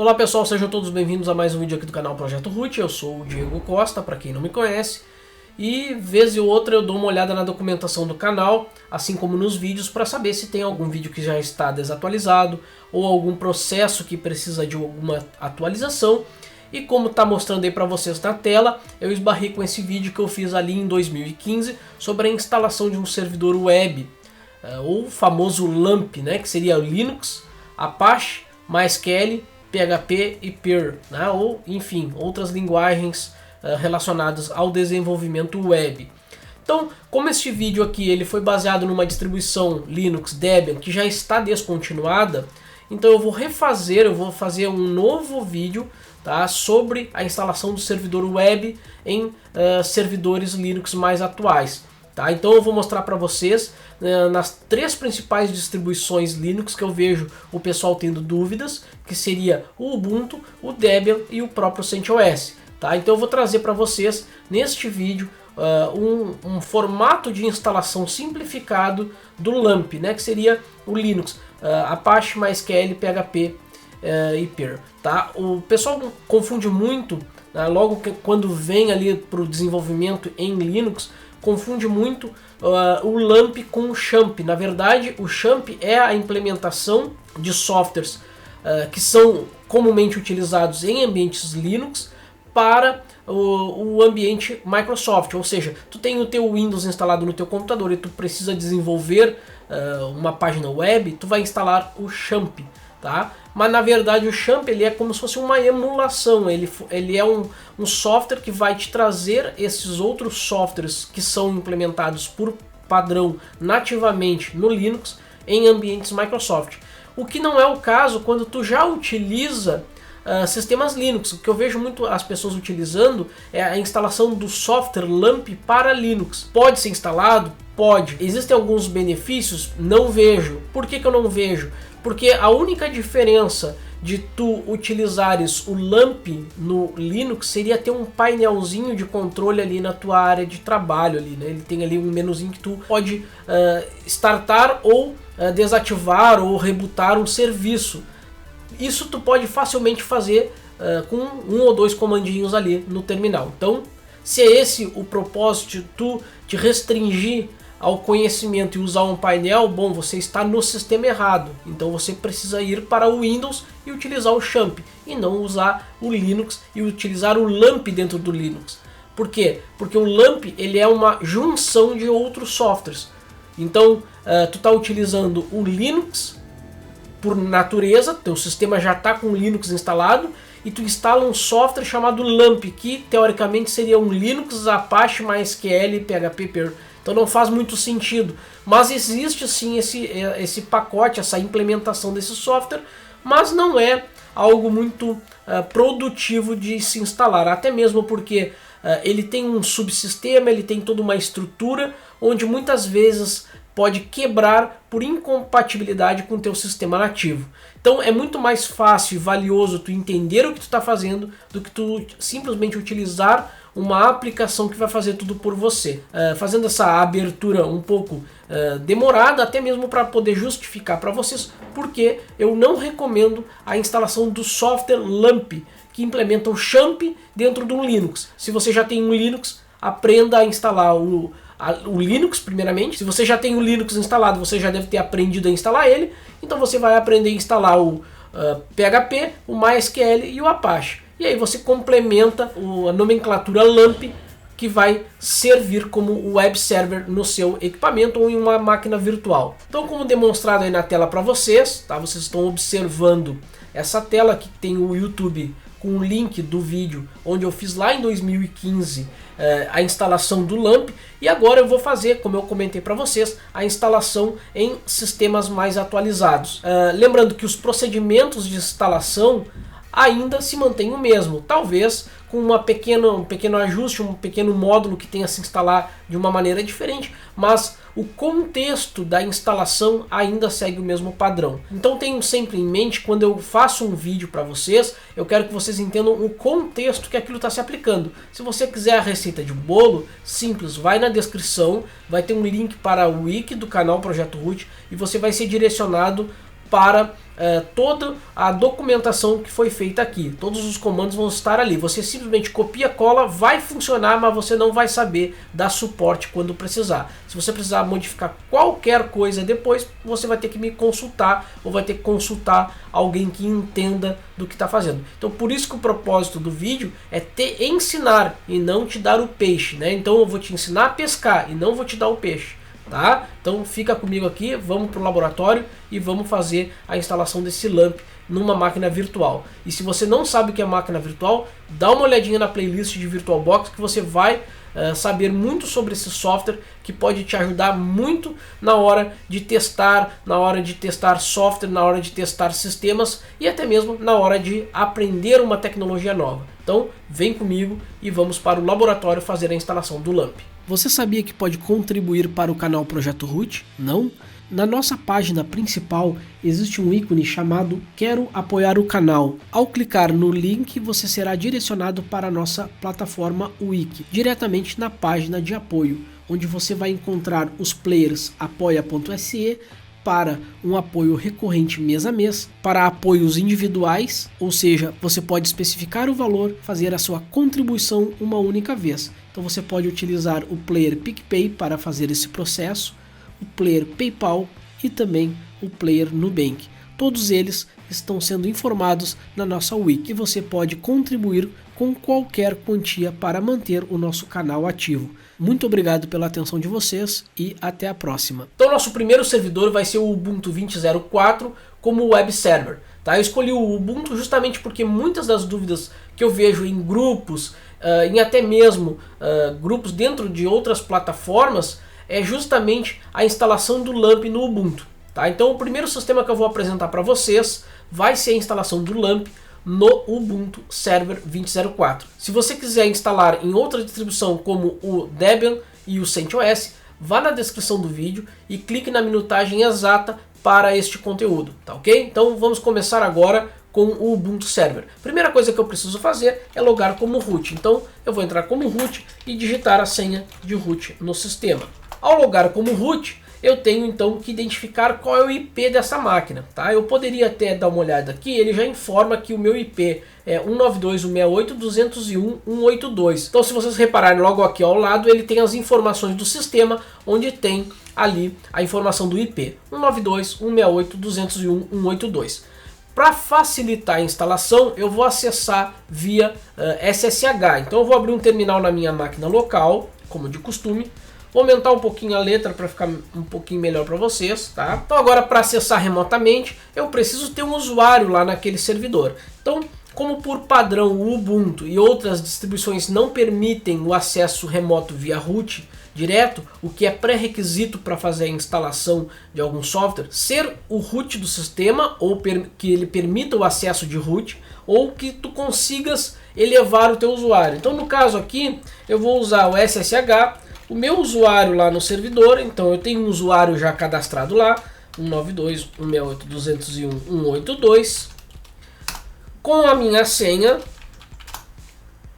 Olá pessoal, sejam todos bem-vindos a mais um vídeo aqui do canal Projeto Root. Eu sou o Diego Costa, para quem não me conhece. E vez e outra eu dou uma olhada na documentação do canal, assim como nos vídeos, para saber se tem algum vídeo que já está desatualizado ou algum processo que precisa de alguma atualização. E como está mostrando aí para vocês na tela, eu esbarrei com esse vídeo que eu fiz ali em 2015 sobre a instalação de um servidor web, ou o famoso LAMP, né, que seria Linux, Apache, MySQL, PHP e Perl, né, ou enfim, outras linguagens relacionadas ao desenvolvimento web. Então, como este vídeo aqui ele foi baseado numa distribuição Linux Debian que já está descontinuada, então eu vou fazer um novo vídeo, tá, sobre a instalação do servidor web em servidores Linux mais atuais. Tá? Então eu vou mostrar para vocês nas três principais distribuições Linux que eu vejo o pessoal tendo dúvidas, que seria o Ubuntu, o Debian e o próprio CentOS. Tá? Então eu vou trazer para vocês neste vídeo um formato de instalação simplificado do LAMP, né, que seria o Linux, Apache, MySQL, PHP e Perl. Tá? O pessoal confunde muito, logo quando vem ali para o desenvolvimento em Linux, confunde muito o LAMP com o XAMPP. Na verdade, o XAMPP é a implementação de softwares que são comumente utilizados em ambientes Linux para o ambiente Microsoft. Ou seja, tu tem o teu Windows instalado no teu computador e tu precisa desenvolver uma página web, tu vai instalar o XAMPP. Tá? Mas na verdade o XAMPP ele é como se fosse uma emulação, ele é um software que vai te trazer esses outros softwares que são implementados por padrão nativamente no Linux em ambientes Microsoft. O que não é o caso quando tu já utiliza sistemas Linux. O que eu vejo muito as pessoas utilizando é a instalação do software LAMP para Linux. Pode ser instalado? Pode. Existem alguns benefícios? Não vejo. Por que eu não vejo? Porque a única diferença de tu utilizares o LAMP no Linux seria ter um painelzinho de controle ali na tua área de trabalho ali, né? Ele tem ali um menuzinho que tu pode startar ou desativar ou rebootar um serviço. Isso tu pode facilmente fazer com um ou dois comandinhos ali no terminal. Então, se é esse o propósito de tu te restringir ao conhecimento e usar um painel, bom, você está no sistema errado. Então você precisa ir para o Windows e utilizar o XAMPP e não usar o Linux e utilizar o LAMP dentro do Linux. Por quê? Porque o LAMP ele é uma junção de outros softwares. Então tu está utilizando o Linux por natureza, teu sistema já está com o Linux instalado e tu instala um software chamado LAMP, que teoricamente seria um Linux, Apache, MySQL, PHP, Perl. Então não faz muito sentido, mas existe sim esse pacote, essa implementação desse software, mas não é algo muito produtivo de se instalar, até mesmo porque ele tem um subsistema, ele tem toda uma estrutura onde muitas vezes pode quebrar por incompatibilidade com o teu sistema nativo. Então é muito mais fácil e valioso tu entender o que tu está fazendo do que tu simplesmente utilizar uma aplicação que vai fazer tudo por você. Fazendo essa abertura um pouco demorada, até mesmo para poder justificar para vocês porque eu não recomendo a instalação do software LAMP, que implementa o XAMPP dentro do Linux. Se você já tem um Linux, aprenda a instalar o Linux primeiramente. Se você já tem o Linux instalado, você já deve ter aprendido a instalar ele. Então você vai aprender a instalar o PHP, o MySQL e o Apache. E aí você complementa a nomenclatura LAMP, que vai servir como web server no seu equipamento ou em uma máquina virtual. Então, como demonstrado aí na tela para vocês, tá? Vocês estão observando essa tela que tem o YouTube com o link do vídeo onde eu fiz lá em 2015 a instalação do LAMP, e agora eu vou fazer, como eu comentei para vocês, a instalação em sistemas mais atualizados. Lembrando que os procedimentos de instalação ainda se mantém o mesmo, talvez com um pequeno ajuste, um pequeno módulo que tenha se instalar de uma maneira diferente, mas o contexto da instalação ainda segue o mesmo padrão. Então tenham sempre em mente, quando eu faço um vídeo para vocês, eu quero que vocês entendam o contexto que aquilo está se aplicando. Se você quiser a receita de bolo, simples, vai na descrição, vai ter um link para o wiki do canal Projeto Root e você vai ser direcionado para toda a documentação que foi feita aqui. Todos os comandos vão estar ali. Você simplesmente copia, cola, vai funcionar, mas você não vai saber dar suporte quando precisar. Se você precisar modificar qualquer coisa depois, você vai ter que me consultar ou vai ter que consultar alguém que entenda do que está fazendo. Então por isso que o propósito do vídeo é te ensinar e não te dar o peixe, né? Então eu vou te ensinar a pescar e não vou te dar o peixe. Tá? Então fica comigo aqui, vamos para o laboratório e vamos fazer a instalação desse LAMP numa máquina virtual. E se você não sabe o que é máquina virtual, dá uma olhadinha na playlist de VirtualBox que você vai saber muito sobre esse software que pode te ajudar muito na hora de testar, software, na hora de testar sistemas e até mesmo na hora de aprender uma tecnologia nova. Então vem comigo e vamos para o laboratório fazer a instalação do LAMP. Você sabia que pode contribuir para o canal Projeto Root? Não? Na nossa página principal existe um ícone chamado Quero apoiar o canal. Ao clicar no link você será direcionado para a nossa plataforma Wiki, diretamente na página de apoio, onde você vai encontrar os players apoia.se para um apoio recorrente mês a mês, para apoios individuais, ou seja, você pode especificar o valor, fazer a sua contribuição uma única vez. Então você pode utilizar o player PicPay para fazer esse processo, o player PayPal e também o player Nubank. Todos eles estão sendo informados na nossa wiki e você pode contribuir com qualquer quantia para manter o nosso canal ativo. Muito obrigado pela atenção de vocês e até a próxima. Então nosso primeiro servidor vai ser o Ubuntu 20.04 como web server. Tá? Eu escolhi o Ubuntu justamente porque muitas das dúvidas que eu vejo em grupos, em até mesmo grupos dentro de outras plataformas, é justamente a instalação do LAMP no Ubuntu. Tá? Então o primeiro sistema que eu vou apresentar para vocês vai ser a instalação do LAMP no Ubuntu Server 20.04. Se você quiser instalar em outra distribuição como o Debian e o CentOS, vá na descrição do vídeo e clique na minutagem exata para este conteúdo, tá ok? Então vamos começar agora com o Ubuntu Server. Primeira coisa que eu preciso fazer é logar como root. Então eu vou entrar como root e digitar a senha de root no sistema. Ao logar como root, eu tenho então que identificar qual é o IP dessa máquina. Tá? Eu poderia até dar uma olhada aqui, ele já informa que o meu IP é 192.168.201.182. Então se vocês repararem logo aqui ao lado, ele tem as informações do sistema, onde tem ali a informação do IP 192.168.201.182. Para facilitar a instalação, eu vou acessar via SSH. Então eu vou abrir um terminal na minha máquina local, como de costume. Vou aumentar um pouquinho a letra para ficar um pouquinho melhor para vocês, tá? Então agora para acessar remotamente, eu preciso ter um usuário lá naquele servidor. Então, como por padrão o Ubuntu e outras distribuições não permitem o acesso remoto via root direto, o que é pré-requisito para fazer a instalação de algum software, ser o root do sistema, ou que ele permita o acesso de root, ou que tu consigas elevar o teu usuário. Então no caso aqui, eu vou usar o SSH, o meu usuário lá no servidor. Então eu tenho um usuário já cadastrado lá, 192.168.201.182. Com a minha senha,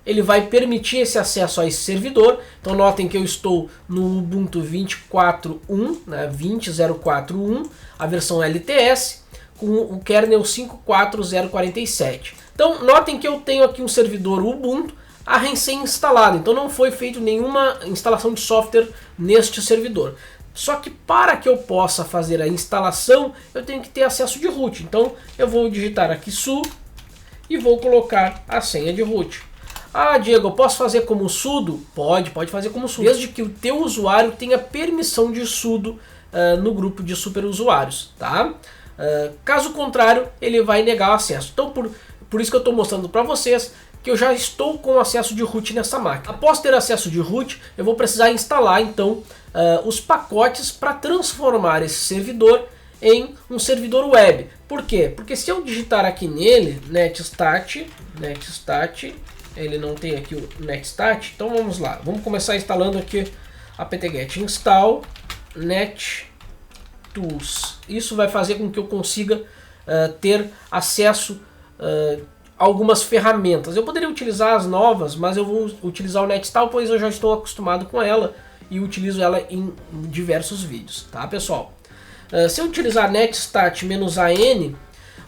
ele vai permitir esse acesso a esse servidor. Então notem que eu estou no Ubuntu 20.04.1, né, 20.04.1, a versão LTS, com o kernel 5.4.0.47. Então notem que eu tenho aqui um servidor Ubuntu a recém-instalado, então não foi feito nenhuma instalação de software neste servidor. Só que para que eu possa fazer a instalação, eu tenho que ter acesso de root. Então eu vou digitar aqui su e vou colocar a senha de root. Ah, Diego, eu posso fazer como sudo? Pode fazer como sudo, desde que o teu usuário tenha permissão de sudo no grupo de superusuários, tá? Caso contrário, ele vai negar o acesso. Então por isso que eu estou mostrando para vocês que eu já estou com acesso de root nessa máquina. Após ter acesso de root, eu vou precisar instalar então os pacotes para transformar esse servidor em um servidor web. Por quê? Porque se eu digitar aqui nele, netstat, ele não tem aqui o netstat, então vamos lá. Vamos começar instalando aqui apt-get install nettools. Isso vai fazer com que eu consiga ter acesso algumas ferramentas. Eu poderia utilizar as novas, mas eu vou utilizar o NetInstall, pois eu já estou acostumado com ela e utilizo ela em diversos vídeos, tá pessoal? Se eu utilizar netstat-an,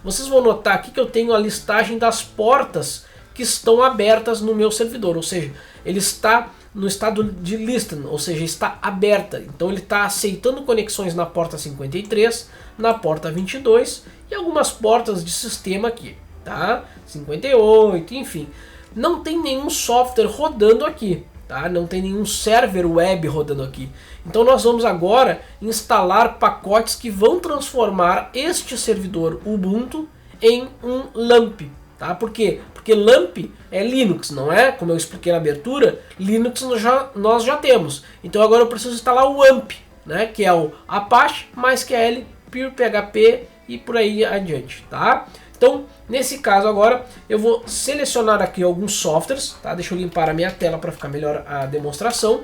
vocês vão notar aqui que eu tenho a listagem das portas que estão abertas no meu servidor, ou seja, ele está no estado de listen, ou seja, está aberta. Então ele está aceitando conexões na porta 53, na porta 22 e algumas portas de sistema aqui, tá? 58, enfim. Não tem nenhum software rodando aqui, tá? Não tem nenhum server web rodando aqui. Então nós vamos agora instalar pacotes que vão transformar este servidor Ubuntu em um LAMP, tá? Por quê? Porque LAMP é Linux, não é? Como eu expliquei na abertura, Linux nós já temos. Então agora eu preciso instalar o AMP, né? Que é o Apache, MySQL, PurePHP e por aí adiante, tá? Então, nesse caso agora, eu vou selecionar aqui alguns softwares, tá? Deixa eu limpar a minha tela para ficar melhor a demonstração.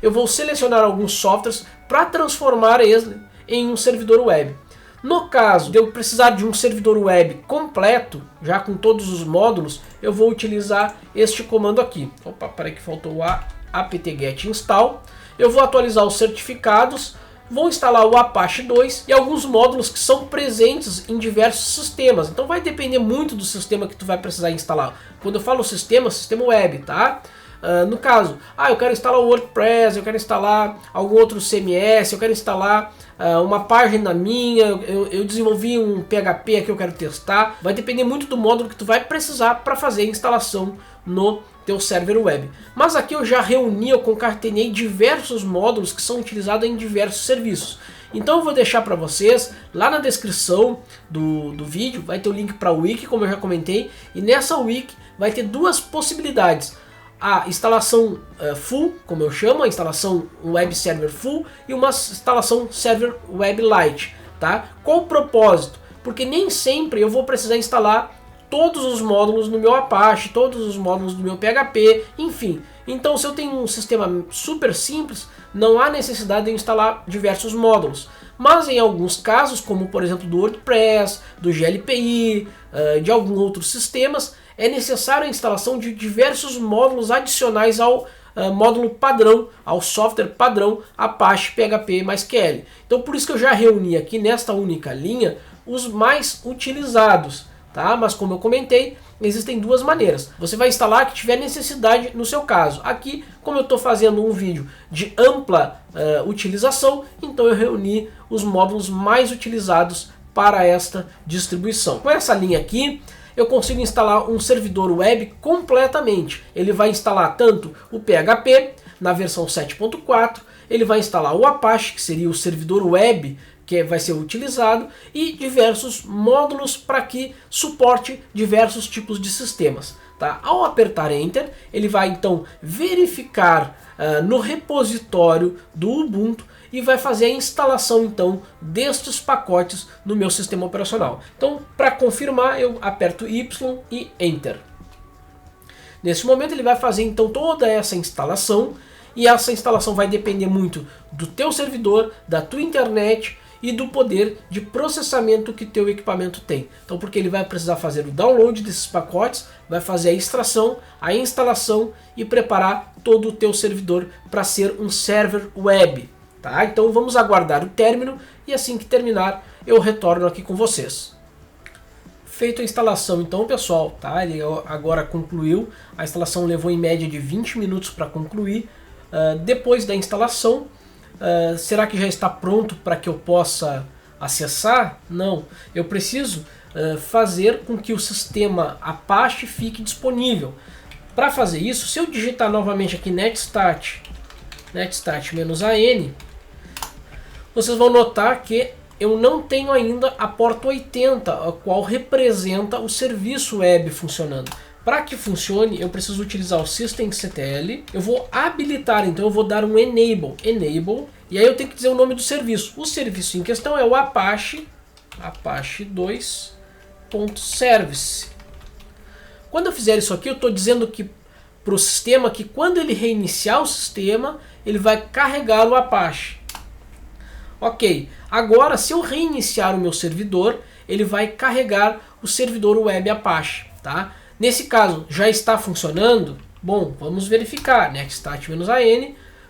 Eu vou selecionar alguns softwares para transformar ele em um servidor web. No caso de eu precisar de um servidor web completo, já com todos os módulos, eu vou utilizar este comando aqui. Opa, peraí que faltou o apt-get install. Eu vou atualizar os certificados, vou instalar o Apache 2 e alguns módulos que são presentes em diversos sistemas. Então vai depender muito do sistema que tu vai precisar instalar. Quando eu falo sistema, sistema web, tá? No caso, eu quero instalar o WordPress, eu quero instalar algum outro CMS, eu quero instalar uma página minha, eu desenvolvi um PHP que eu quero testar. Vai depender muito do módulo que tu vai precisar para fazer a instalação no teu server web. Mas aqui eu já reuni, eu concatenei diversos módulos que são utilizados em diversos serviços. Então eu vou deixar para vocês, lá na descrição do vídeo, vai ter o link para a wiki, como eu já comentei. E nessa wiki vai ter duas possibilidades. A instalação full, como eu chamo, a instalação web server full e uma instalação server web light, tá? Qual o propósito? Porque nem sempre eu vou precisar instalar todos os módulos no meu Apache, todos os módulos do meu PHP, enfim. Então, se eu tenho um sistema super simples, não há necessidade de eu instalar diversos módulos. Mas em alguns casos, como por exemplo do WordPress, do GLPI, de alguns outros sistemas, é necessário a instalação de diversos módulos adicionais ao módulo padrão, ao software padrão Apache, PHP e MySQL. Então por isso que eu já reuni aqui nesta única linha os mais utilizados, tá? Mas como eu comentei, existem duas maneiras. Você vai instalar a que tiver necessidade no seu caso. Aqui, como eu estou fazendo um vídeo de ampla utilização, então eu reuni os módulos mais utilizados para esta distribuição. Com essa linha aqui, eu consigo instalar um servidor web completamente. Ele vai instalar tanto o PHP na versão 7.4, ele vai instalar o Apache, que seria o servidor web que vai ser utilizado, e diversos módulos para que suporte diversos tipos de sistemas. Tá? Ao apertar Enter, ele vai então verificar no repositório do Ubuntu e vai fazer a instalação então destes pacotes no meu sistema operacional. Então, para confirmar, eu aperto Y e Enter. Nesse momento ele vai fazer então toda essa instalação, e essa instalação vai depender muito do teu servidor, da tua internet e do poder de processamento que teu equipamento tem. Então, porque ele vai precisar fazer o download desses pacotes, vai fazer a extração, a instalação e preparar todo o teu servidor para ser um server web. Tá? Então vamos aguardar o término e assim que terminar eu retorno aqui com vocês. Feita a instalação então, pessoal, tá? Ele agora concluiu. A instalação levou em média de 20 minutos para concluir. Depois da instalação, será que já está pronto para que eu possa acessar? Não, eu preciso fazer com que o sistema Apache fique disponível. Para fazer isso, se eu digitar novamente aqui netstat-an, vocês vão notar que eu não tenho ainda a porta 80, a qual representa o serviço web funcionando. Para que funcione, eu preciso utilizar o systemctl. Eu vou habilitar, então eu vou dar um enable, e aí eu tenho que dizer o nome do serviço. O serviço em questão é o Apache 2.service. Quando eu fizer isso aqui, eu estou dizendo que para o sistema que quando ele reiniciar o sistema, ele vai carregar o Apache. Ok, agora se eu reiniciar o meu servidor, ele vai carregar o servidor web Apache. Tá? Nesse caso, já está funcionando? Bom, vamos verificar. Netstat-an,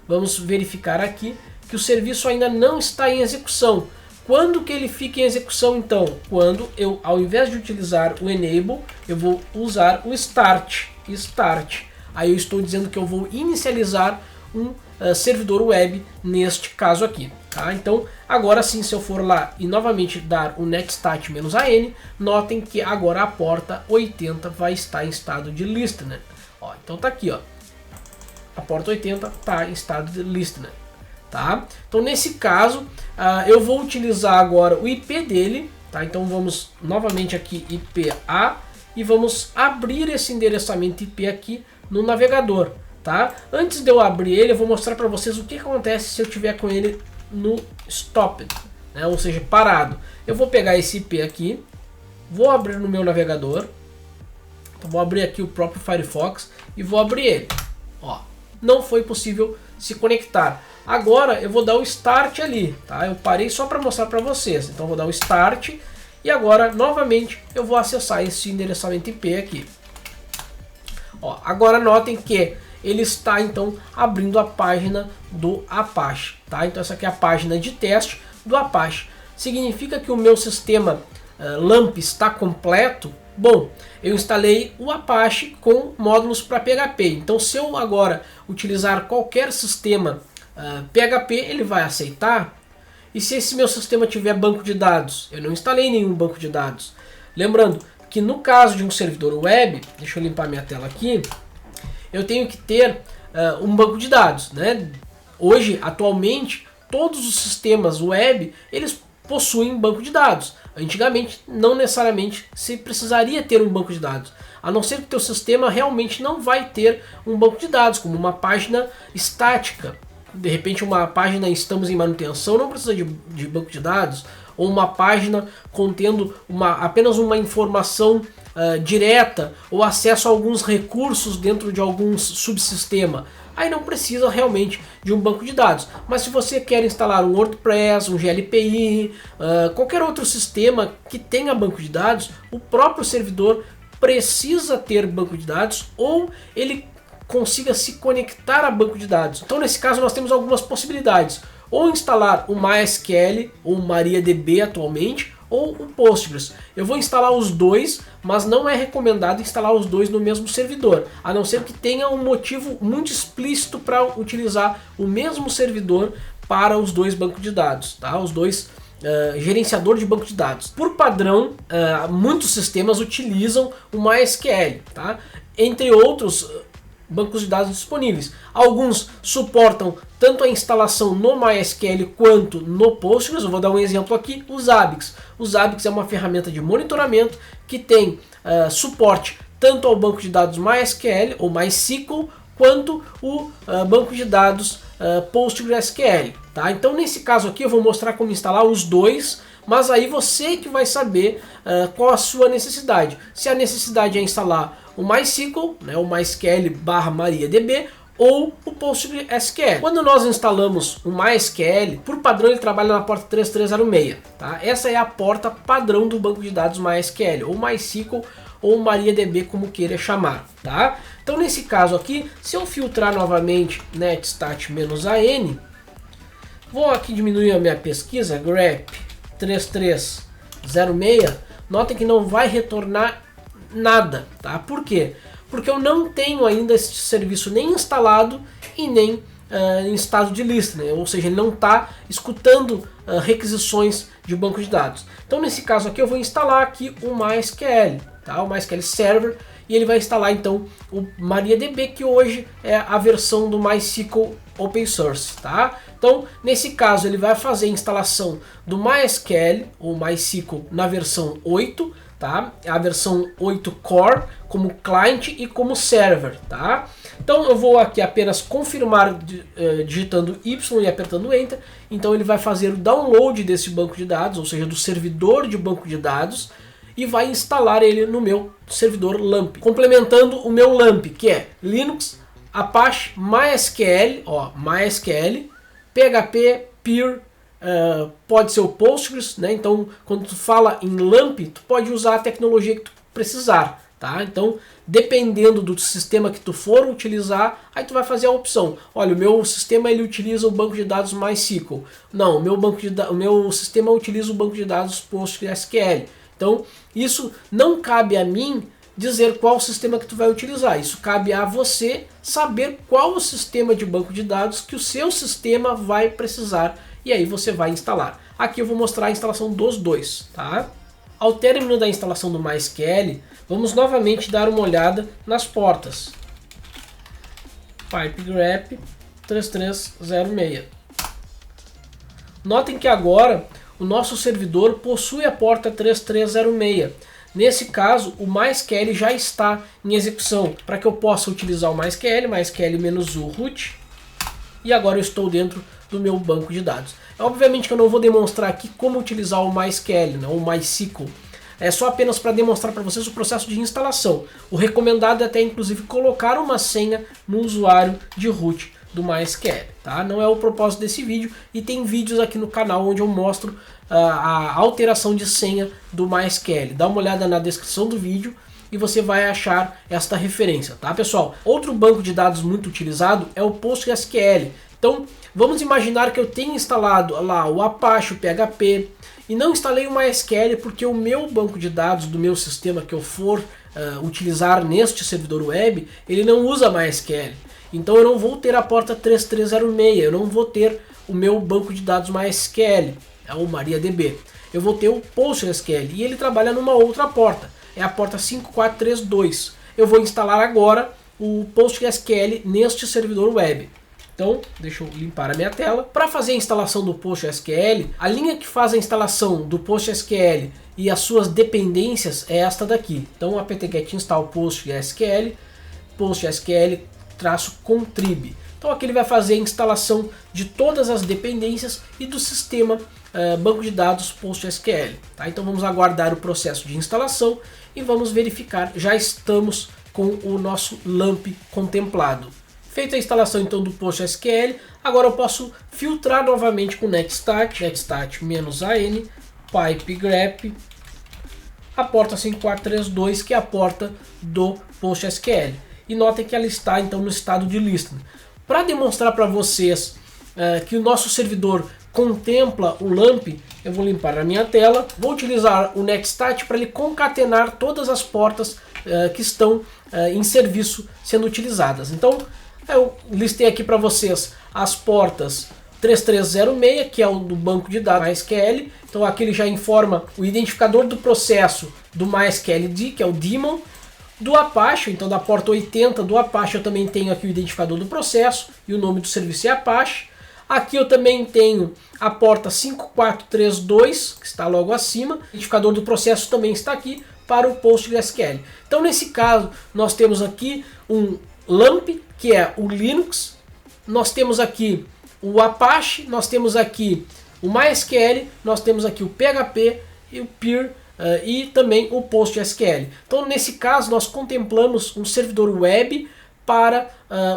vamos verificar aqui que o serviço ainda não está em execução. Quando que ele fica em execução então? Quando eu, ao invés de utilizar o enable, eu vou usar o start. Aí eu estou dizendo que eu vou inicializar um servidor web neste caso aqui. Tá? Então agora sim, se eu for lá e novamente dar o netstat-an, notem que agora a porta 80 vai estar em estado de listener. Ó, então tá aqui, ó. A porta 80 está em estado de listener. Tá? Então nesse caso eu vou utilizar agora o IP dele, tá? Então vamos novamente aqui IPA e vamos abrir esse endereçamento IP aqui no navegador, tá? Antes de eu abrir ele, eu vou mostrar para vocês o que acontece se eu tiver com ele no stopped, né? Ou seja, parado. Eu vou pegar esse IP aqui, vou abrir no meu navegador, então vou abrir aqui o próprio Firefox e vou abrir ele. Ó, não foi possível se conectar. Agora eu vou dar o start ali, tá? Eu parei só para mostrar para vocês. Então vou dar o start e agora novamente eu vou acessar esse endereçamento IP aqui. Ó, agora notem que ele está então abrindo a página do Apache, tá? Então essa aqui é a página de teste do Apache. Significa que o meu sistema LAMP está completo? Bom, eu instalei o Apache com módulos para PHP. Então se eu agora utilizar qualquer sistema PHP, ele vai aceitar. E se esse meu sistema tiver banco de dados? Eu não instalei nenhum banco de dados. Lembrando que no caso de um servidor web, deixa eu limpar minha tela aqui, eu tenho que ter um banco de dados, né? Hoje, atualmente, todos os sistemas web, eles possuem banco de dados. Antigamente, não necessariamente se precisaria ter um banco de dados, a não ser que o teu sistema realmente não vai ter um banco de dados, como uma página estática. De repente uma página estamos em manutenção não precisa de banco de dados, ou uma página contendo apenas uma informação direta ou acesso a alguns recursos dentro de algum subsistema. Aí não precisa realmente de um banco de dados. Mas se você quer instalar um WordPress, um GLPI, qualquer outro sistema que tenha banco de dados, o próprio servidor precisa ter banco de dados ou ele consiga se conectar a banco de dados. Então nesse caso nós temos algumas possibilidades. Ou instalar o MySQL ou o MariaDB atualmente, ou o Postgres. Eu vou instalar os dois, mas não é recomendado instalar os dois no mesmo servidor, a não ser que tenha um motivo muito explícito para utilizar o mesmo servidor para os dois bancos de dados, tá? Os dois gerenciador de banco de dados. Por padrão, muitos sistemas utilizam o MySQL, tá? Entre outros bancos de dados disponíveis. Alguns suportam tanto a instalação no MySQL quanto no Postgres. Eu vou dar um exemplo aqui, o Zabbix. O Zabbix é uma ferramenta de monitoramento que tem suporte tanto ao banco de dados MySQL ou MySQL quanto o banco de dados PostgreSQL. Tá? Então nesse caso aqui eu vou mostrar como instalar os dois, mas aí você que vai saber qual a sua necessidade. Se a necessidade é instalar o MySQL, né, o MySQL/MariaDB ou o PostgreSQL. Quando nós instalamos o MySQL, por padrão ele trabalha na porta 3306. Tá? Essa é a porta padrão do banco de dados MySQL, ou MySQL ou MariaDB, como queira chamar. Tá? Então nesse caso aqui, se eu filtrar novamente netstat-an, vou aqui diminuir a minha pesquisa, grep 3306, notem que não vai retornar nada, tá? Por quê? Porque eu não tenho ainda esse serviço nem instalado e nem em estado de listening, ou seja, ele não está escutando requisições de banco de dados. Então nesse caso aqui eu vou instalar aqui o MySQL, tá? O MySQL Server, e ele vai instalar então o MariaDB, que hoje é a versão do MySQL Open Source, tá? Então nesse caso ele vai fazer a instalação do MySQL ou MySQL na versão 8, tá? A versão 8 Core como client e como server, tá? Então eu vou aqui apenas confirmar digitando Y e apertando Enter. Então ele vai fazer o download desse banco de dados, ou seja, do servidor de banco de dados, e vai instalar ele no meu servidor LAMP, complementando o meu LAMP, que é Linux, Apache, MySQL, ó, MySQL, PHP, Pure, pode ser o Postgres, né? Então quando tu fala em LAMP, tu pode usar a tecnologia que tu precisar, tá? Então, dependendo do sistema que tu for utilizar, aí tu vai fazer a opção. Olha, o meu sistema ele utiliza o banco de dados MySQL. Não, o meu sistema utiliza o banco de dados PostgreSQL. Então, isso não cabe a mim dizer qual sistema que tu vai utilizar. Isso cabe a você saber qual o sistema de banco de dados que o seu sistema vai precisar e aí você vai instalar. Aqui eu vou mostrar a instalação dos dois, tá? Ao término da instalação do MySQL, vamos novamente dar uma olhada nas portas. Pipe-grep 3306. Notem que agora o nosso servidor possui a porta 3306. Nesse caso, o MySQL já está em execução. Para que eu possa utilizar o MySQL, MySQL-u root, e agora eu estou dentro do meu banco de dados. Obviamente que eu não vou demonstrar aqui como utilizar o MySQL, né, o MySQL. É só apenas para demonstrar para vocês o processo de instalação. O recomendado é até inclusive colocar uma senha no usuário de root do MySQL, tá? Não é o propósito desse vídeo e tem vídeos aqui no canal onde eu mostro a alteração de senha do MySQL. Dá uma olhada na descrição do vídeo e você vai achar esta referência, tá, pessoal? Outro banco de dados muito utilizado é o PostgreSQL. Então, vamos imaginar que eu tenha instalado lá o Apache, o PHP, e não instalei o MySQL porque o meu banco de dados do meu sistema que eu for utilizar neste servidor web, ele não usa MySQL. Então eu não vou ter a porta 3306, eu não vou ter o meu banco de dados MySQL, é o MariaDB. Eu vou ter o PostgreSQL e ele trabalha numa outra porta, é a porta 5432. Eu vou instalar agora o PostgreSQL neste servidor web. Então, deixa eu limpar a minha tela. Para fazer a instalação do PostgreSQL, a linha que faz a instalação do PostgreSQL e as suas dependências é esta daqui. Então, apt-get install PostgreSQL, PostgreSQL-contrib. Então, aqui ele vai fazer a instalação de todas as dependências e do sistema banco de dados PostgreSQL. Tá? Então, vamos aguardar o processo de instalação e vamos verificar. Já estamos com o nosso LAMP contemplado. Feita a instalação então do PostgreSQL, agora eu posso filtrar novamente com netstat, netstat-an, pipe-grep, a porta 5432, que é a porta do PostgreSQL. E notem que ela está então no estado de listening. Para demonstrar para vocês que o nosso servidor contempla o LAMP, eu vou limpar a minha tela, vou utilizar o netstat para ele concatenar todas as portas que estão em serviço sendo utilizadas. Então, eu listei aqui para vocês as portas 3306, que é o do banco de dados MySQL. Então aqui ele já informa o identificador do processo do MySQLD, que é o daemon. Do Apache, então da porta 80 do Apache eu também tenho aqui o identificador do processo e o nome do serviço é Apache. Aqui eu também tenho a porta 5432, que está logo acima. O identificador do processo também está aqui para o PostgreSQL. Então nesse caso nós temos aqui um LAMP, que é o Linux, nós temos aqui o Apache, nós temos aqui o MySQL, nós temos aqui o PHP e o Pir e também o PostgreSQL. Então nesse caso nós contemplamos um servidor web para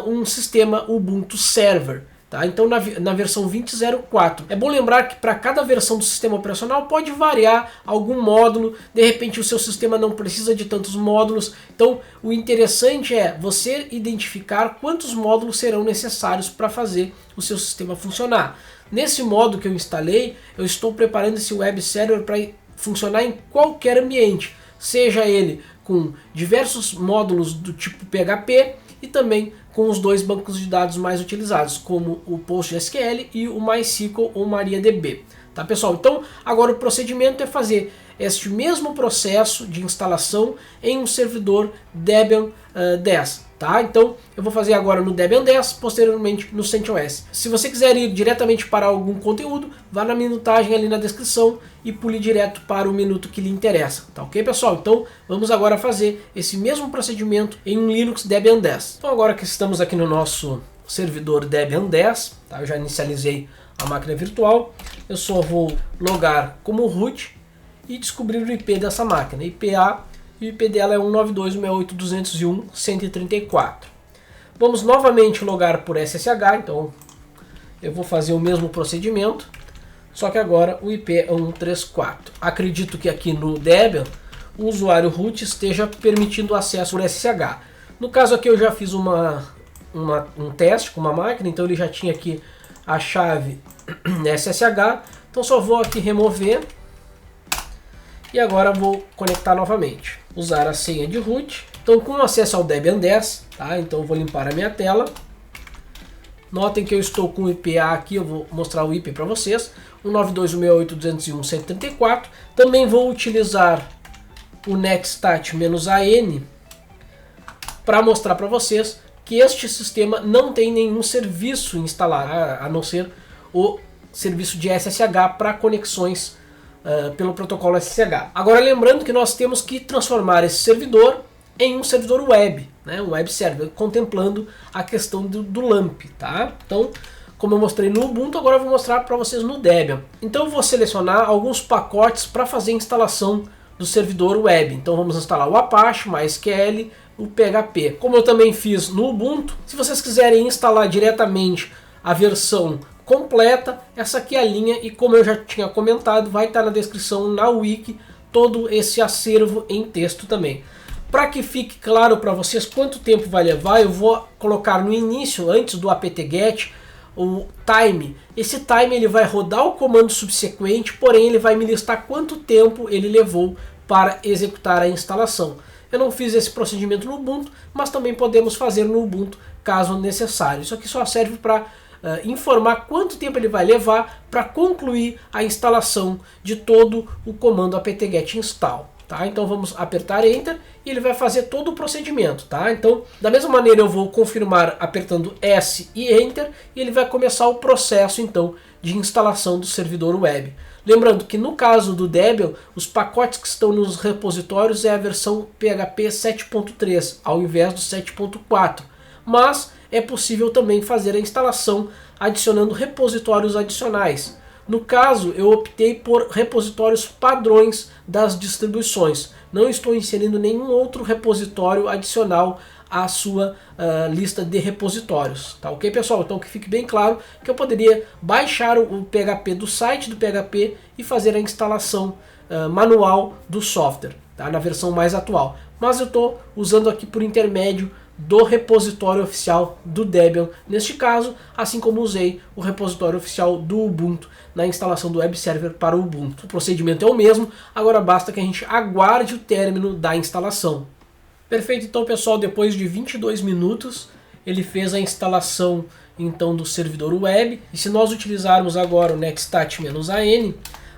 um sistema Ubuntu Server. Tá? Então na versão 20.04. É bom lembrar que para cada versão do sistema operacional pode variar algum módulo, de repente o seu sistema não precisa de tantos módulos. Então o interessante é você identificar quantos módulos serão necessários para fazer o seu sistema funcionar. Nesse modo que eu instalei, eu estou preparando esse web server para funcionar em qualquer ambiente, seja ele com diversos módulos do tipo PHP e também com os dois bancos de dados mais utilizados, como o PostgreSQL e o MySQL ou MariaDB. Tá, pessoal? Então, agora o procedimento é fazer este mesmo processo de instalação em um servidor Debian 10. Tá? Então, eu vou fazer agora no Debian 10, posteriormente no CentOS. Se você quiser ir diretamente para algum conteúdo, vá na minutagem ali na descrição e pule direto para o minuto que lhe interessa. Tá ok, pessoal? Então, vamos agora fazer esse mesmo procedimento em um Linux Debian 10. Então, agora que estamos aqui no nosso servidor Debian 10, tá? Eu já inicializei a máquina virtual, eu só vou logar como root e descobrir o IP dessa máquina, IPA. E o IP dela é 192.168.201.134. Vamos novamente logar por SSH, então eu vou fazer o mesmo procedimento, só que agora o IP é 134. Acredito que aqui no Debian o usuário root esteja permitindo acesso por SSH. No caso aqui eu já fiz um teste com uma máquina, então ele já tinha aqui a chave SSH, então só vou aqui remover e agora vou conectar novamente. Usar a senha de root, então com acesso ao Debian 10, tá? Então eu vou limpar a minha tela. Notem que eu estou com o IPA aqui, eu vou mostrar o IP para vocês, 192.168.201.134. Também vou utilizar o netstat-an para mostrar para vocês que este sistema não tem nenhum serviço instalado, a não ser o serviço de SSH para conexões pelo protocolo SSH. Agora lembrando que nós temos que transformar esse servidor em um servidor web, né, um web server, contemplando a questão do LAMP, tá? Então, como eu mostrei no Ubuntu, agora eu vou mostrar para vocês no Debian. Então eu vou selecionar alguns pacotes para fazer a instalação do servidor web. Então vamos instalar o Apache, MySQL, o PHP. Como eu também fiz no Ubuntu, se vocês quiserem instalar diretamente a versão completa, essa aqui é a linha, e como eu já tinha comentado, vai estar na descrição, na wiki, todo esse acervo em texto também. Para que fique claro para vocês quanto tempo vai levar, eu vou colocar no início, antes do apt-get, o time. Esse time ele vai rodar o comando subsequente, porém ele vai me listar quanto tempo ele levou para executar a instalação. Eu não fiz esse procedimento no Ubuntu, mas também podemos fazer no Ubuntu caso necessário. Isso aqui só serve para informar quanto tempo ele vai levar para concluir a instalação de todo o comando apt-get install. Tá? Então vamos apertar Enter e ele vai fazer todo o procedimento. Tá? Então, da mesma maneira eu vou confirmar apertando S e Enter e ele vai começar o processo então de instalação do servidor web. Lembrando que no caso do Debian, os pacotes que estão nos repositórios é a versão PHP 7.3 ao invés do 7.4, mas é possível também fazer a instalação adicionando repositórios adicionais. No caso, eu optei por repositórios padrões das distribuições. Não estou inserindo nenhum outro repositório adicional à sua lista de repositórios. Tá ok, pessoal? Então que fique bem claro que eu poderia baixar o PHP do site do PHP e fazer a instalação manual do software, tá? Na versão mais atual. Mas eu estou usando aqui por intermédio do repositório oficial do Debian, neste caso, assim como usei o repositório oficial do Ubuntu na instalação do web server para o Ubuntu. O procedimento é o mesmo, agora basta que a gente aguarde o término da instalação. Perfeito, então pessoal, depois de 22 minutos ele fez a instalação então do servidor web, e se nós utilizarmos agora o netstat-an,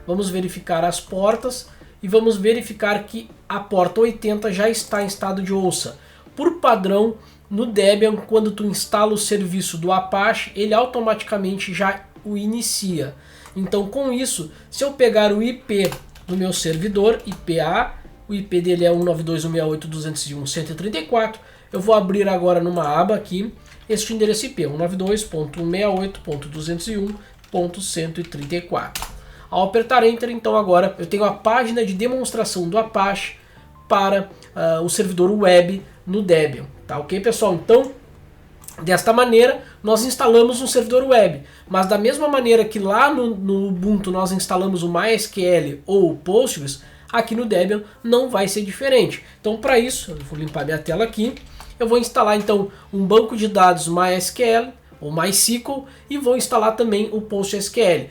vamos verificar as portas e vamos verificar que a porta 80 já está em estado de ouça. Por padrão, no Debian, quando tu instala o serviço do Apache, ele automaticamente já o inicia. Então com isso, se eu pegar o IP do meu servidor, IPA, o IP dele é 192.168.201.134, eu vou abrir agora numa aba aqui, este endereço IP, 192.168.201.134. Ao apertar Enter, então agora eu tenho a página de demonstração do Apache para o servidor web no Debian. Tá ok, pessoal? Então, desta maneira, nós instalamos um servidor web. Mas da mesma maneira que lá no Ubuntu nós instalamos o MySQL ou o Postgres, aqui no Debian não vai ser diferente. Então, para isso, eu vou limpar minha tela aqui. Eu vou instalar então um banco de dados MySQL ou MySQL e vou instalar também o PostgreSQL.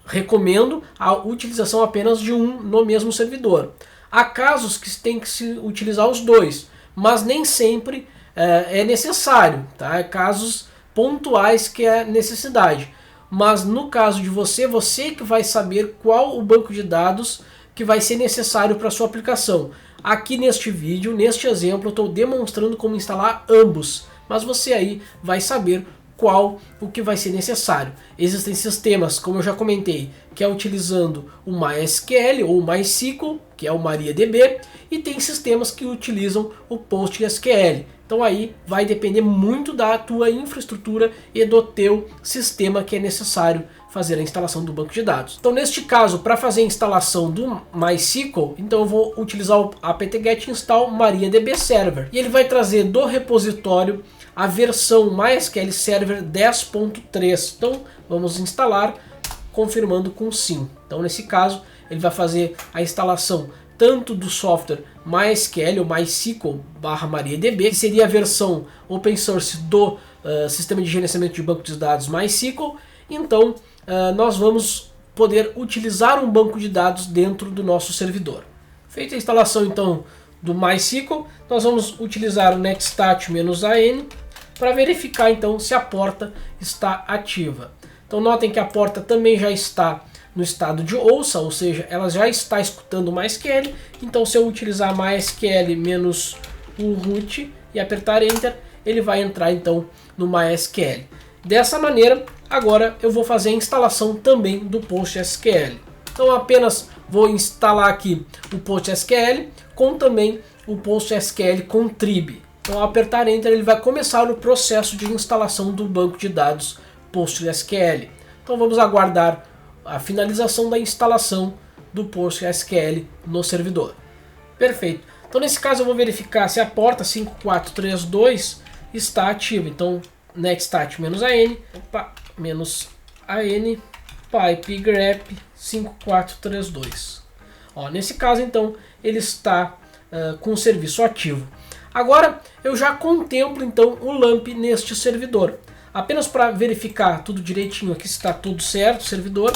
Recomendo a utilização apenas de um no mesmo servidor. Há casos que tem que se utilizar os dois, mas nem sempre é necessário, tá? Casos pontuais que é necessidade. Mas no caso de você que vai saber qual o banco de dados que vai ser necessário para sua aplicação. Aqui neste vídeo, neste exemplo, eu estou demonstrando como instalar ambos, mas você aí vai saber qual o que vai ser necessário. Existem sistemas, como eu já comentei, que é utilizando o MySQL ou o MySQL, que é o MariaDB, e tem sistemas que utilizam o PostgreSQL. Então aí vai depender muito da tua infraestrutura e do teu sistema que é necessário fazer a instalação do banco de dados. Então neste caso, para fazer a instalação do MySQL, então eu vou utilizar o apt-get install MariaDB server. E ele vai trazer do repositório a versão MySQL Server 10.3. Então vamos instalar, confirmando com sim. Então nesse caso ele vai fazer a instalação tanto do software MySQL ou MySQL/MariaDB, que seria a versão open source do sistema de gerenciamento de banco de dados MySQL. Então nós vamos poder utilizar um banco de dados dentro do nosso servidor. Feita a instalação então do MySQL, nós vamos utilizar o netstat-an para verificar então se a porta está ativa. Então notem que a porta também já está no estado de ouça, ou seja, ela já está escutando o MySQL. Então se eu utilizar MySQL-o root e apertar Enter, ele vai entrar então no MySQL. Dessa maneira, agora eu vou fazer a instalação também do PostgreSQL. Então apenas vou instalar aqui o PostgreSQL com também o PostgreSQL Contrib. Então ao apertar Enter, ele vai começar o processo de instalação do banco de dados PostgreSQL. Então vamos aguardar a finalização da instalação do PostgreSQL no servidor. Perfeito. Então nesse caso eu vou verificar se a porta 5432 está ativa. Então netstat-an, -an, pipe grep 5432. Nesse caso então ele está com o serviço ativo. Agora eu já contemplo então o LAMP neste servidor. Apenas para verificar tudo direitinho aqui, se está tudo certo o servidor,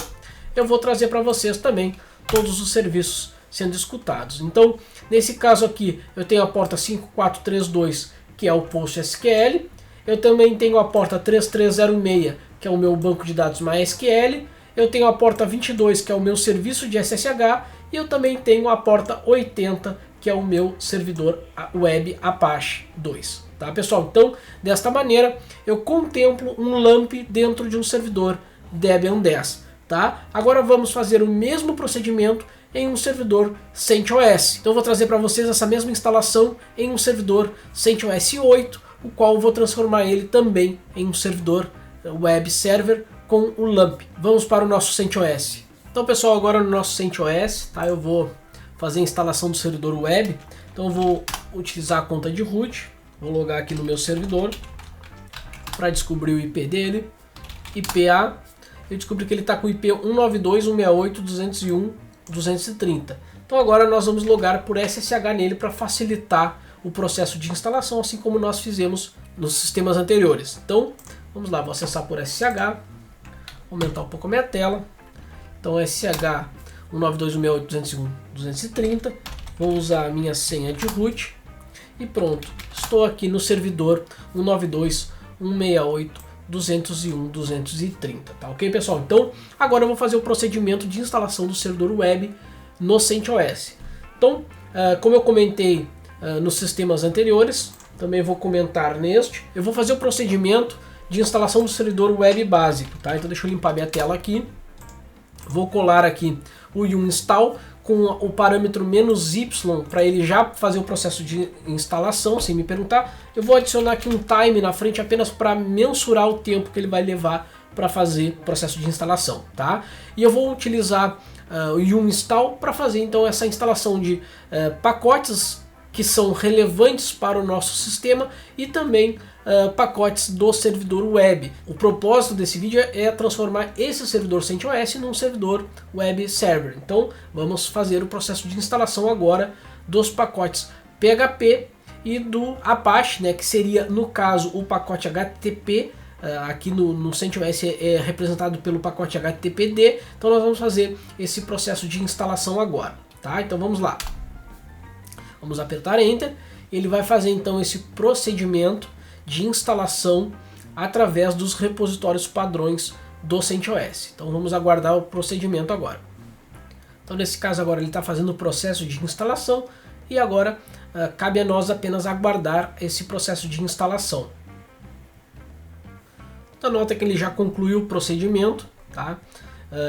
eu vou trazer para vocês também todos os serviços sendo escutados. Então nesse caso aqui eu tenho a porta 5432, que é o PostgreSQL. Eu também tenho a porta 3306, que é o meu banco de dados MySQL. Eu tenho a porta 22, que é o meu serviço de SSH. E eu também tenho a porta 80, que é o meu servidor web Apache 2. Tá, pessoal? Então, desta maneira, eu contemplo um LAMP dentro de um servidor Debian 10. Tá? Agora vamos fazer o mesmo procedimento em um servidor CentOS. Então eu vou trazer para vocês essa mesma instalação em um servidor CentOS 8, o qual eu vou transformar ele também em um servidor web server com o LAMP. Vamos para o nosso CentOS. Então pessoal, agora no nosso CentOS, tá, eu vou fazer a instalação do servidor web. Então eu vou utilizar a conta de root, vou logar aqui no meu servidor para descobrir o IP dele, IPA. Eu descobri que ele está com o IP 192.168.201.230. Então agora nós vamos logar por SSH nele para facilitar o processo de instalação, assim como nós fizemos nos sistemas anteriores. Então vamos lá, vou acessar por SSH, aumentar um pouco a minha tela. Então SSH 192.168.201.230, vou usar a minha senha de root e pronto, estou aqui no servidor 192.168.201.230, tá ok, pessoal? Então agora eu vou fazer o procedimento de instalação do servidor web no CentOS. Então, como eu comentei nos sistemas anteriores, também vou comentar neste, eu vou fazer o procedimento de instalação do servidor web básico, tá? Então deixa eu limpar minha tela aqui, vou colar aqui o install com o parâmetro "-y" para ele já fazer o processo de instalação, sem me perguntar. Eu vou adicionar aqui um time na frente apenas para mensurar o tempo que ele vai levar para fazer o processo de instalação, tá? E eu vou utilizar o install para fazer então essa instalação de pacotes que são relevantes para o nosso sistema e também pacotes do servidor web. O propósito desse vídeo é transformar esse servidor CentOS num servidor web server. Então vamos fazer o processo de instalação agora dos pacotes PHP e do Apache, né, que seria no caso o pacote HTTP. Aqui no CentOS é representado pelo pacote HTTPD. Então nós vamos fazer esse processo de instalação agora, tá? Então vamos lá. Vamos apertar Enter. Ele vai fazer então esse procedimento de instalação através dos repositórios padrões do CentOS. Então vamos aguardar o procedimento agora. Então nesse caso agora ele está fazendo o processo de instalação e agora cabe a nós apenas aguardar esse processo de instalação. Então nota que ele já concluiu o procedimento, tá?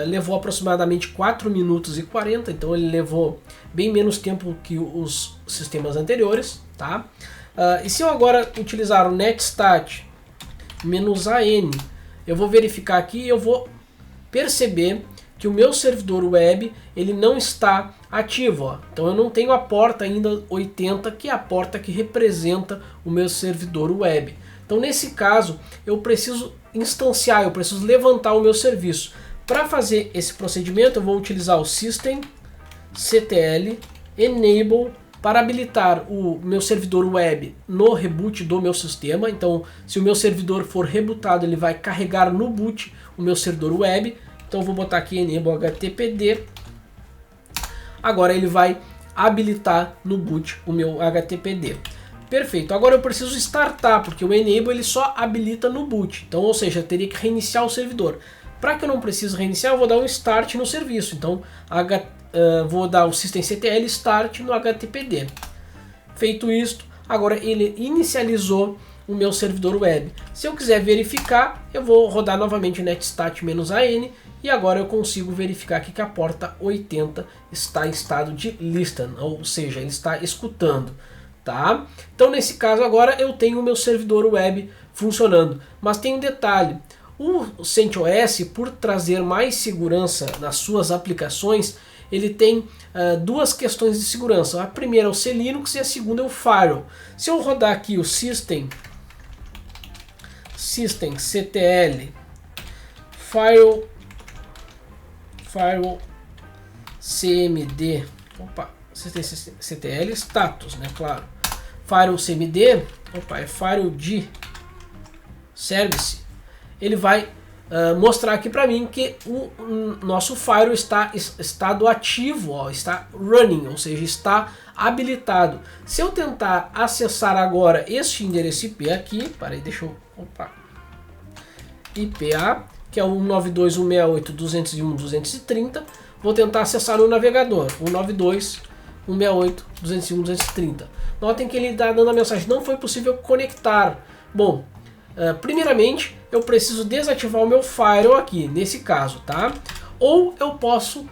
Levou aproximadamente 4 minutos e 40, então ele levou bem menos tempo que os sistemas anteriores, tá? E se eu agora utilizar o netstat-an, eu vou verificar aqui e eu vou perceber que o meu servidor web ele não está ativo, ó. Então eu não tenho a porta ainda 80, que é a porta que representa o meu servidor web. Então nesse caso eu preciso instanciar, eu preciso levantar o meu serviço. Para fazer esse procedimento eu vou utilizar o systemctl enable para habilitar o meu servidor web no reboot do meu sistema. Então, se o meu servidor for rebootado, ele vai carregar no boot o meu servidor web. Então, eu vou botar aqui enable HTTPD. Agora ele vai habilitar no boot o meu HTTPD. Perfeito. Agora eu preciso startar, porque o enable ele só habilita no boot. Então, ou seja, eu teria que reiniciar o servidor. Para que eu não precise reiniciar, eu vou dar um start no serviço. Então, vou dar o systemctl start no HTTPD. Feito isto, agora ele inicializou o meu servidor web. Se eu quiser verificar, eu vou rodar novamente netstat-an e agora eu consigo verificar aqui que a porta 80 está em estado de listen, ou seja, ele está escutando. Tá? Então nesse caso agora eu tenho o meu servidor web funcionando. Mas tem um detalhe. O CentOS, por trazer mais segurança nas suas aplicações, ele tem duas questões de segurança. A primeira é o C-Linux e a segunda é o Firewall. Se eu rodar aqui o systemctl firewall cmd, systemctl status, né, claro. Firewall cmd, é firewall de service. Ele vai mostrar aqui para mim que o nosso firewall está estado ativo, ó, está running, ou seja, está habilitado. Se eu tentar acessar agora este endereço IP aqui, deixa eu, IPA, que é o 192.168.201.230, vou tentar acessar no navegador, 192.168.201.230. Notem que ele está dando a mensagem, não foi possível conectar. Bom, primeiramente eu preciso desativar o meu firewall aqui, nesse caso, tá? Ou eu posso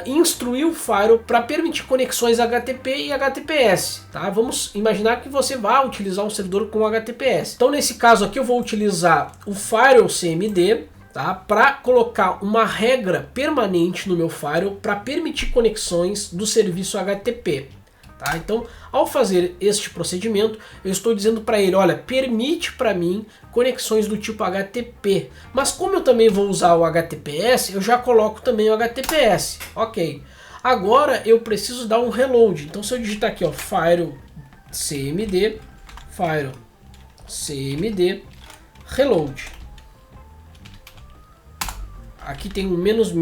instruir o firewall para permitir conexões HTTP e HTTPS, tá? Vamos imaginar que você vai utilizar um servidor com HTTPS. Então nesse caso aqui eu vou utilizar o firewall CMD, tá? Para colocar uma regra permanente no meu firewall para permitir conexões do serviço HTTP. Tá? Então, ao fazer este procedimento, eu estou dizendo para ele, olha, permite para mim conexões do tipo HTTP. Mas como eu também vou usar o HTTPS, eu já coloco também o HTTPS. Ok. Agora eu preciso dar um reload. Então, se eu digitar aqui, ó, firewall cmd reload. Aqui tem um menos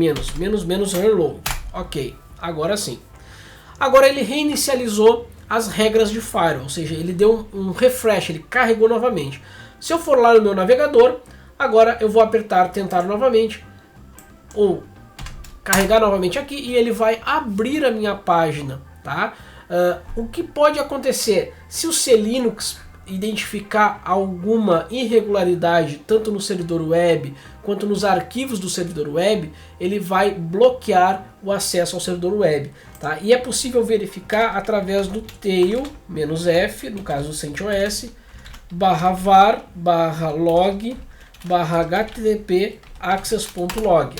reload. Ok. Agora sim. Agora ele reinicializou as regras de firewall, ou seja, ele deu um refresh, ele carregou novamente. Se eu for lá no meu navegador, agora eu vou apertar tentar novamente, ou carregar novamente aqui, e ele vai abrir a minha página. Tá? O que pode acontecer se o C-Linux identificar alguma irregularidade tanto no servidor web quanto nos arquivos do servidor web, ele vai bloquear o acesso ao servidor web, tá? E é possível verificar através do tail-f, no caso do CentOS, /var/log /http access.log.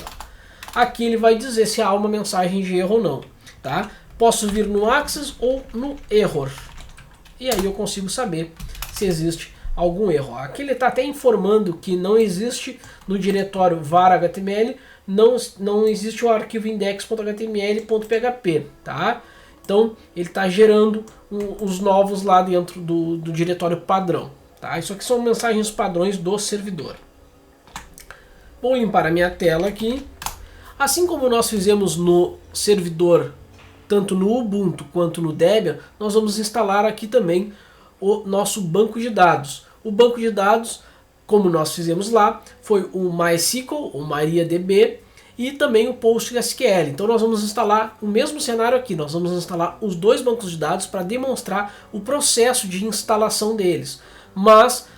Aqui ele vai dizer se há uma mensagem de erro ou não, tá? Posso vir no access ou no error. E aí eu consigo saber se existe algum erro. Aqui ele está até informando que não existe no diretório var.html, não existe o arquivo index.html.php, tá? Então ele está gerando os novos lá dentro do diretório padrão, tá? Isso aqui são mensagens padrões do servidor. Vou limpar a minha tela aqui. Assim como nós fizemos no servidor, tanto no Ubuntu quanto no Debian, nós vamos instalar aqui também o nosso banco de dados. O banco de dados, como nós fizemos lá, foi o MySQL, o MariaDB e também o PostgreSQL. Então nós vamos instalar o mesmo cenário aqui, nós vamos instalar os dois bancos de dados para demonstrar o processo de instalação deles. Mas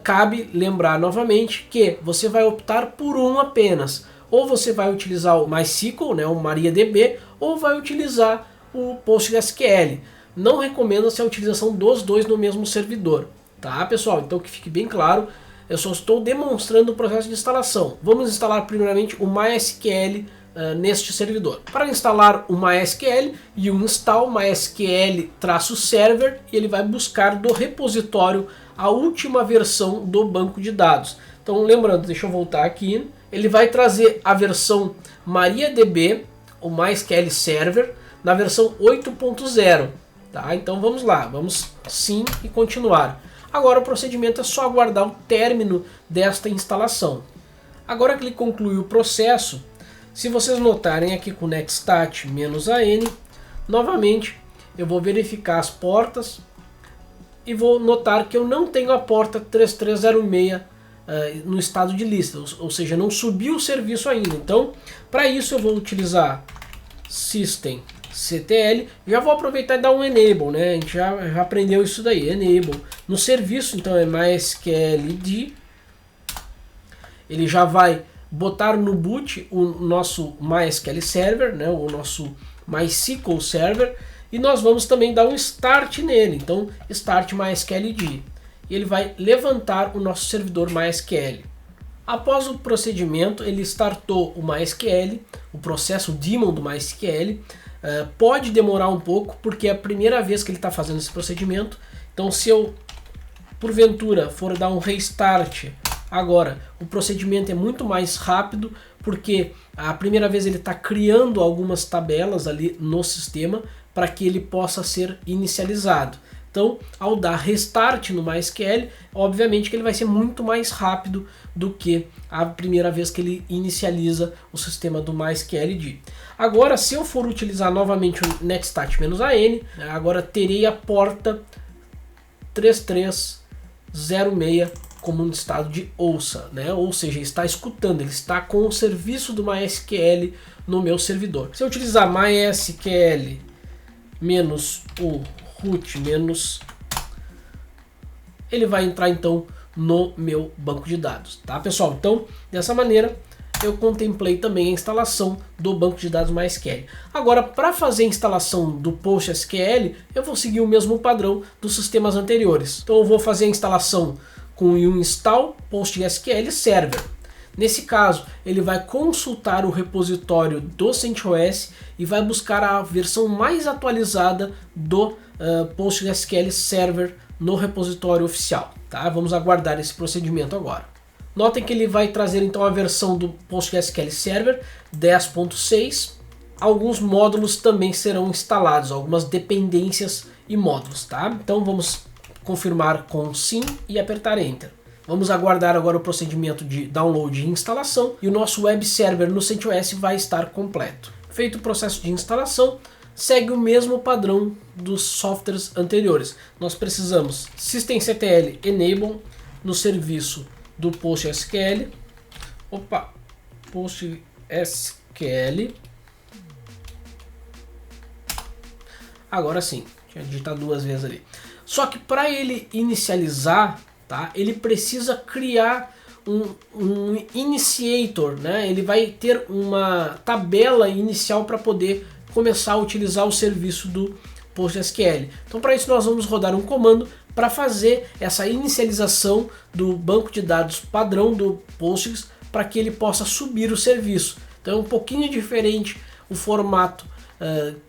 cabe lembrar novamente que você vai optar por um apenas. Ou você vai utilizar o MySQL, né, o MariaDB, ou vai utilizar o PostgreSQL. Não recomenda-se a utilização dos dois no mesmo servidor, tá, pessoal? Então que fique bem claro, eu só estou demonstrando o processo de instalação. Vamos instalar primeiramente o MySQL neste servidor. Para instalar o MySQL, e o install mysql-server, e ele vai buscar do repositório a última versão do banco de dados. Então lembrando, deixa eu voltar aqui, ele vai trazer a versão MariaDB, o MySQL Server, na versão 8.0. Tá? Então vamos lá, vamos sim e continuar. Agora o procedimento é só aguardar o término desta instalação. Agora que ele conclui o processo, se vocês notarem aqui com netstat -an, novamente eu vou verificar as portas e vou notar que eu não tenho a porta 3306 no estado de lista, ou seja, não subiu o serviço ainda. Então, para isso eu vou utilizar systemctl. Já vou aproveitar e dar um enable, né? A gente já aprendeu isso daí, enable. No serviço, então é mysqld. Ele já vai botar no boot o nosso MySQL Server, né? O nosso MySQL Server. E nós vamos também dar um start nele, então start mysqld. E ele vai levantar o nosso servidor MySQL. Após o procedimento, ele startou o MySQL, o processo daemon do MySQL. Pode demorar um pouco, porque é a primeira vez que ele está fazendo esse procedimento. Então se eu, porventura, for dar um restart agora, o procedimento é muito mais rápido, porque a primeira vez ele está criando algumas tabelas ali no sistema, para que ele possa ser inicializado. Então, ao dar restart no MySQL, obviamente que ele vai ser muito mais rápido do que a primeira vez que ele inicializa o sistema do MySQL. Agora, se eu for utilizar novamente o netstat -an, agora terei a porta 3306 como um estado de ouça, né? Ou seja, está escutando, ele está com o serviço do MySQL no meu servidor. Se eu utilizar MySQL -o root ele vai entrar então no meu banco de dados, tá pessoal? Então dessa maneira eu contemplei também a instalação do banco de dados MySQL. Agora, para fazer a instalação do PostgreSQL, eu vou seguir o mesmo padrão dos sistemas anteriores. Então eu vou fazer a instalação com o install PostgreSQL Server. Nesse caso, ele vai consultar o repositório do CentOS e vai buscar a versão mais atualizada do PostgreSQL Server no repositório oficial. Tá? Vamos aguardar esse procedimento agora. Notem que ele vai trazer então a versão do PostgreSQL Server 10.6. Alguns módulos também serão instalados, algumas dependências e módulos. Tá? Então vamos confirmar com sim e apertar Enter. Vamos aguardar agora o procedimento de download e instalação e o nosso web server no CentOS vai estar completo. Feito o processo de instalação, segue o mesmo padrão dos softwares anteriores. Nós precisamos systemctl enable no serviço do PostgreSQL. PostgreSQL. Agora sim, tinha digitado duas vezes ali. Só que para ele inicializar, tá, ele precisa criar um initiator, né? Ele vai ter uma tabela inicial para poder começar a utilizar o serviço do PostgreSQL. Então para isso nós vamos rodar um comando para fazer essa inicialização do banco de dados padrão do Postgres para que ele possa subir o serviço. Então é um pouquinho diferente o formato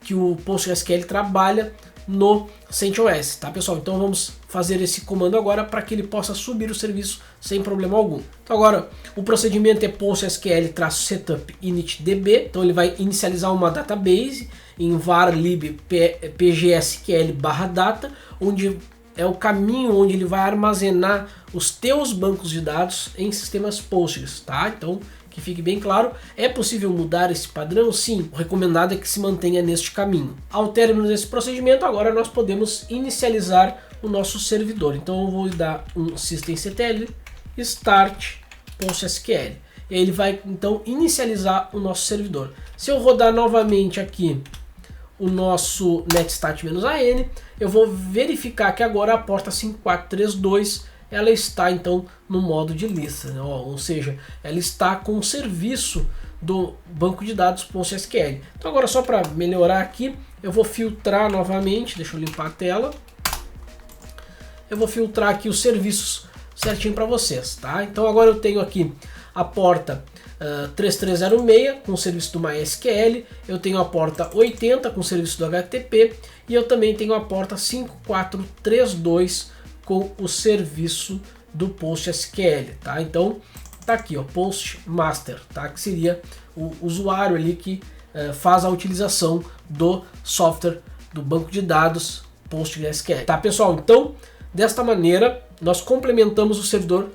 que o PostgreSQL trabalha no CentOS, tá pessoal? Então vamos fazer esse comando agora para que ele possa subir o serviço sem problema algum. Então agora o procedimento é PostgreSQL-setup initdb, então ele vai inicializar uma database em var lib pgsql/data, onde é o caminho onde ele vai armazenar os teus bancos de dados em sistemas Postgres, tá? Então que fique bem claro, é possível mudar esse padrão? Sim, o recomendado é que se mantenha neste caminho. Ao término desse procedimento, agora nós podemos inicializar o nosso servidor. Então eu vou dar um systemctl start PostgreSQL. E aí ele vai então inicializar o nosso servidor. Se eu rodar novamente aqui o nosso netstat -an, eu vou verificar que agora a porta 5432 ela está então no modo de lista, né? Ou seja, ela está com o serviço do banco de dados PostgreSQL. Então agora só para melhorar aqui, eu vou filtrar novamente, deixa eu limpar a tela. Eu vou filtrar aqui os serviços certinho para vocês, tá? Então agora eu tenho aqui a porta 3306 com o serviço do MySQL, eu tenho a porta 80 com o serviço do HTTP e eu também tenho a porta 5432 com o serviço do PostgreSQL, tá? Então tá aqui, ó, Postmaster, tá? Que seria o usuário ali que faz a utilização do software do banco de dados PostgreSQL. Tá, pessoal? Então, desta maneira, nós complementamos o servidor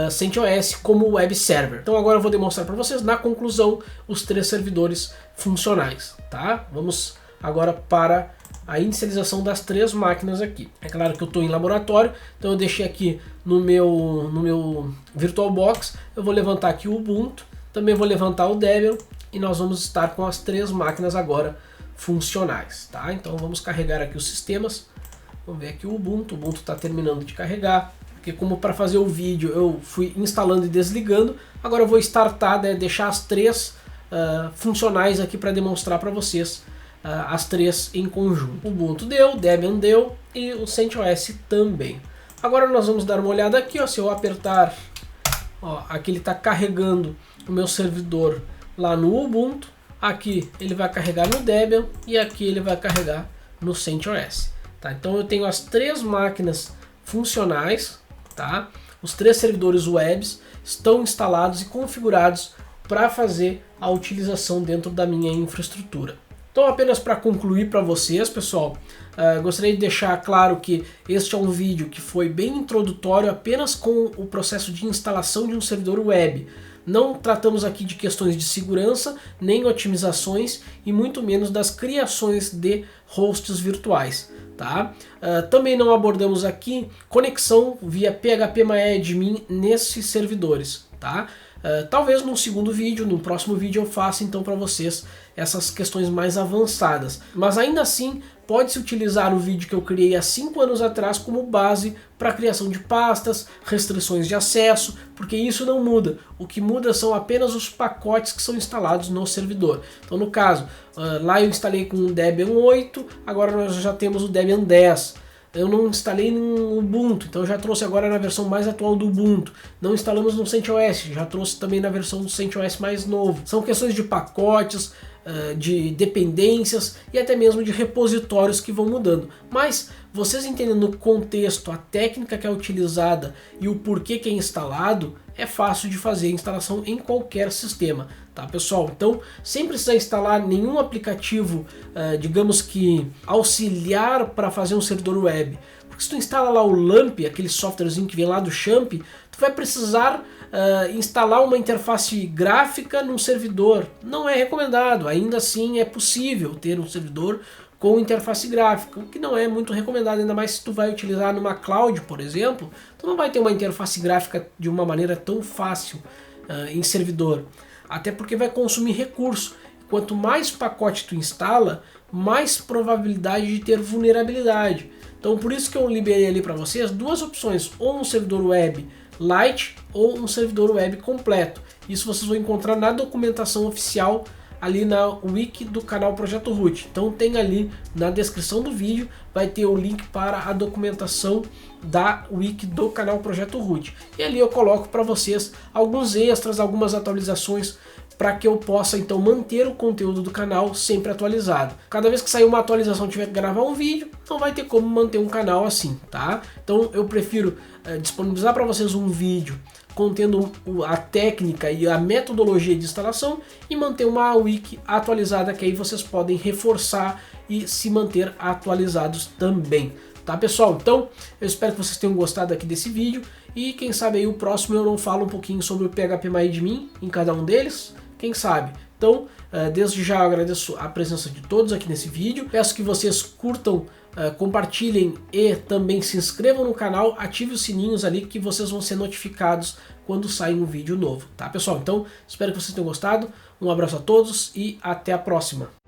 CentOS como web server. Então agora eu vou demonstrar para vocês, na conclusão, os 3 servidores funcionais. Tá? Vamos agora para a inicialização das 3 máquinas aqui. É claro que eu estou em laboratório, então eu deixei aqui no meu VirtualBox, eu vou levantar aqui o Ubuntu, também vou levantar o Debian e nós vamos estar com as 3 máquinas agora funcionais. Tá? Então vamos carregar aqui os sistemas. Vamos ver aqui o Ubuntu está terminando de carregar, porque como para fazer o vídeo eu fui instalando e desligando, agora eu vou startar, né, deixar as 3 funcionais aqui para demonstrar para vocês as 3 em conjunto. O Ubuntu deu, Debian deu e o CentOS também. Agora nós vamos dar uma olhada aqui, ó, se eu apertar, ó, aqui ele está carregando o meu servidor lá no Ubuntu, aqui ele vai carregar no Debian e aqui ele vai carregar no CentOS. Tá? Então eu tenho as 3 máquinas funcionais, tá? Os 3 servidores webs estão instalados e configurados para fazer a utilização dentro da minha infraestrutura. Então, apenas para concluir para vocês, pessoal, gostaria de deixar claro que este é um vídeo que foi bem introdutório apenas com o processo de instalação de um servidor web. Não tratamos aqui de questões de segurança, nem otimizações e muito menos das criações de hosts virtuais. Tá? Também não abordamos aqui conexão via PHPMyAdmin nesses servidores. Tá? Talvez no segundo vídeo, no próximo vídeo eu faça então para vocês essas questões mais avançadas. Mas ainda assim, pode-se utilizar o vídeo que eu criei há 5 anos atrás como base para a criação de pastas, restrições de acesso, porque isso não muda. O que muda são apenas os pacotes que são instalados no servidor. Então no caso, lá eu instalei com o Debian 8, agora nós já temos o Debian 10. Eu não instalei no Ubuntu, então já trouxe agora na versão mais atual do Ubuntu. Não instalamos no CentOS, já trouxe também na versão do CentOS mais novo. São questões de pacotes, de dependências e até mesmo de repositórios que vão mudando. Mas vocês entendendo o contexto, a técnica que é utilizada e o porquê que é instalado, é fácil de fazer a instalação em qualquer sistema. Tá, pessoal? Então, sem precisar instalar nenhum aplicativo, digamos que auxiliar para fazer um servidor web. Porque se tu instala lá o LAMP, aquele softwarezinho que vem lá do Champ, tu vai precisar instalar uma interface gráfica num servidor. Não é recomendado, ainda assim é possível ter um servidor com interface gráfica, o que não é muito recomendado, ainda mais se tu vai utilizar numa cloud, por exemplo, tu não vai ter uma interface gráfica de uma maneira tão fácil em servidor. Até porque vai consumir recurso. Quanto mais pacote tu instala, mais probabilidade de ter vulnerabilidade. Então por isso que eu liberei ali para vocês 2 opções, ou um servidor web light ou um servidor web completo. Isso vocês vão encontrar na documentação oficial ali na wiki do canal Projeto Root. Então tem ali na descrição do vídeo, vai ter o link para a documentação da wiki do canal Projeto Root. E ali eu coloco para vocês alguns extras, algumas atualizações para que eu possa então manter o conteúdo do canal sempre atualizado. Cada vez que sair uma atualização, tiver que gravar um vídeo, não vai ter como manter um canal assim, tá? Então eu prefiro disponibilizar para vocês um vídeo contendo a técnica e a metodologia de instalação e manter uma wiki atualizada, que aí vocês podem reforçar e se manter atualizados também. Tá, pessoal? Então eu espero que vocês tenham gostado aqui desse vídeo e quem sabe aí o próximo eu não falo um pouquinho sobre o PHPMyAdmin em cada um deles, quem sabe? Então desde já eu agradeço a presença de todos aqui nesse vídeo, peço que vocês curtam, compartilhem e também se inscrevam no canal, ative os sininhos ali que vocês vão ser notificados quando sair um vídeo novo, tá, pessoal? Então espero que vocês tenham gostado, um abraço a todos e até a próxima.